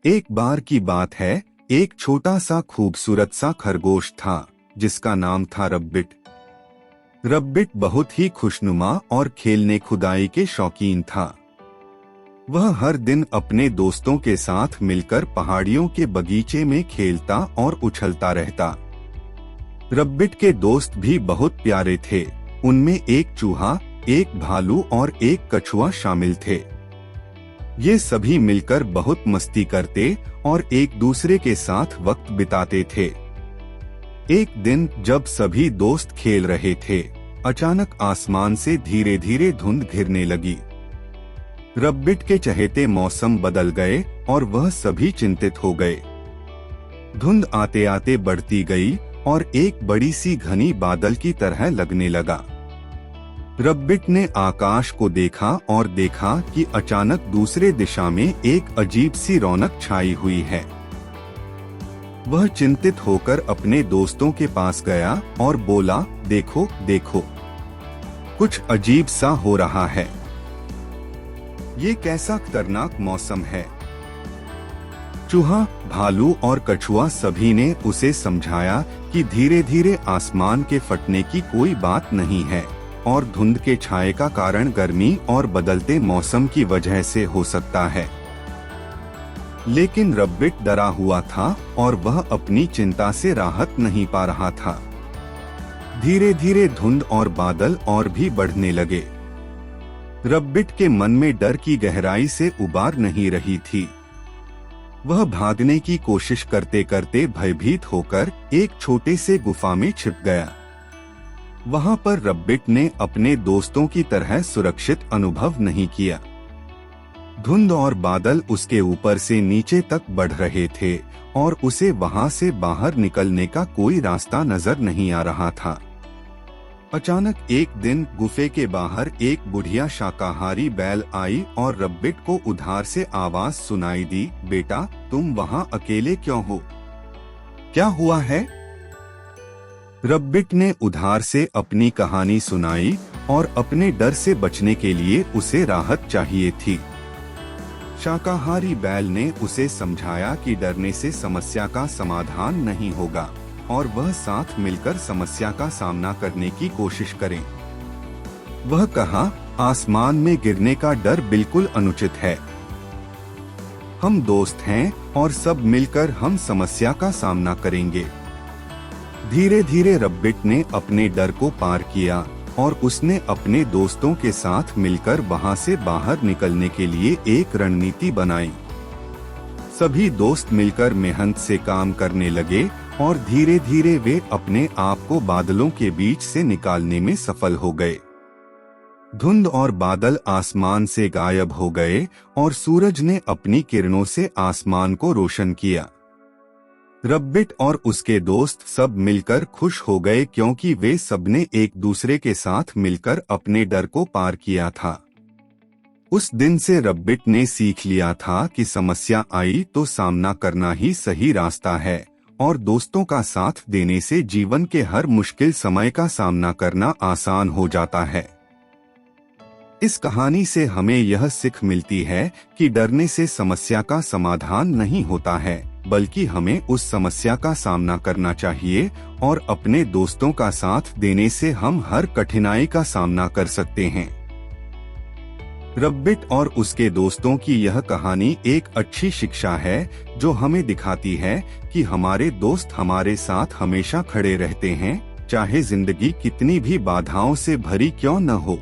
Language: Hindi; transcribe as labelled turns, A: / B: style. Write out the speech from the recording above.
A: एक बार की बात है, एक छोटा सा खूबसूरत सा खरगोश था जिसका नाम था रब्बिट। रब्बिट बहुत ही खुशनुमा और खेलने खुदाई के शौकीन था। वह हर दिन अपने दोस्तों के साथ मिलकर पहाड़ियों के बगीचे में खेलता और उछलता रहता। रब्बिट के दोस्त भी बहुत प्यारे थे। उनमें एक चूहा, एक भालू और एक कछुआ शामिल थे। ये सभी मिलकर बहुत मस्ती करते और एक दूसरे के साथ वक्त बिताते थे। एक दिन जब सभी दोस्त खेल रहे थे, अचानक आसमान से धीरे धीरे धुंध घिरने लगी। रब्बिट के चहेते मौसम बदल गए और वह सभी चिंतित हो गए। धुंध आते आते बढ़ती गई और एक बड़ी सी घनी बादल की तरह लगने लगा। रब्बिट ने आकाश को देखा और देखा कि अचानक दूसरे दिशा में एक अजीब सी रौनक छाई हुई है। वह चिंतित होकर अपने दोस्तों के पास गया और बोला, देखो देखो, कुछ अजीब सा हो रहा है। ये कैसा खतरनाक मौसम है। चूहा, भालू और कछुआ सभी ने उसे समझाया कि धीरे धीरे आसमान के फटने की कोई बात नहीं है और धुंध के छाए का कारण गर्मी और बदलते मौसम की वजह से हो सकता है। लेकिन रब्बिट डरा हुआ था और वह अपनी चिंता से राहत नहीं पा रहा था। धीरे धीरे धुंध और बादल और भी बढ़ने लगे। रब्बिट के मन में डर की गहराई से उबार नहीं रही थी। वह भागने की कोशिश करते करते भयभीत होकर एक छोटे से गुफा में छिप गया। वहां पर रब्बिट ने अपने दोस्तों की तरह सुरक्षित अनुभव नहीं किया। धुंध और बादल उसके ऊपर से नीचे तक बढ़ रहे थे और उसे वहां से बाहर निकलने का कोई रास्ता नजर नहीं आ रहा था। अचानक एक दिन गुफे के बाहर एक बुढ़िया शाकाहारी बैल आई और रब्बिट को उधार से आवाज सुनाई दी, बेटा तुम वहां अकेले क्यों हो? क्या हुआ है? रब्बिट ने उधार से अपनी कहानी सुनाई और अपने डर से बचने के लिए उसे राहत चाहिए थी। शाकाहारी बैल ने उसे समझाया कि डरने से समस्या का समाधान नहीं होगा और वह साथ मिलकर समस्या का सामना करने की कोशिश करें। वह कहा, आसमान में गिरने का डर बिल्कुल अनुचित है। हम दोस्त हैं और सब मिलकर हम समस्या का सामना करेंगे। धीरे धीरे रब्बिट ने अपने डर को पार किया और उसने अपने दोस्तों के साथ मिलकर वहां से बाहर निकलने के लिए एक रणनीति बनाई। सभी दोस्त मिलकर मेहनत से काम करने लगे और धीरे धीरे वे अपने आप को बादलों के बीच से निकालने में सफल हो गए। धुंध और बादल आसमान से गायब हो गए और सूरज ने अपनी किरणों से आसमान को रोशन किया। रब्बिट और उसके दोस्त सब मिलकर खुश हो गए क्योंकि वे सबने एक दूसरे के साथ मिलकर अपने डर को पार किया था। उस दिन से रब्बिट ने सीख लिया था कि समस्या आई तो सामना करना ही सही रास्ता है और दोस्तों का साथ देने से जीवन के हर मुश्किल समय का सामना करना आसान हो जाता है। इस कहानी से हमें यह सीख मिलती है कि डरने से समस्या का समाधान नहीं होता है, बल्कि हमें उस समस्या का सामना करना चाहिए और अपने दोस्तों का साथ देने से हम हर कठिनाई का सामना कर सकते हैं। रब्बिट और उसके दोस्तों की यह कहानी एक अच्छी शिक्षा है जो हमें दिखाती है कि हमारे दोस्त हमारे साथ हमेशा खड़े रहते हैं, चाहे जिंदगी कितनी भी बाधाओं से भरी क्यों न हो।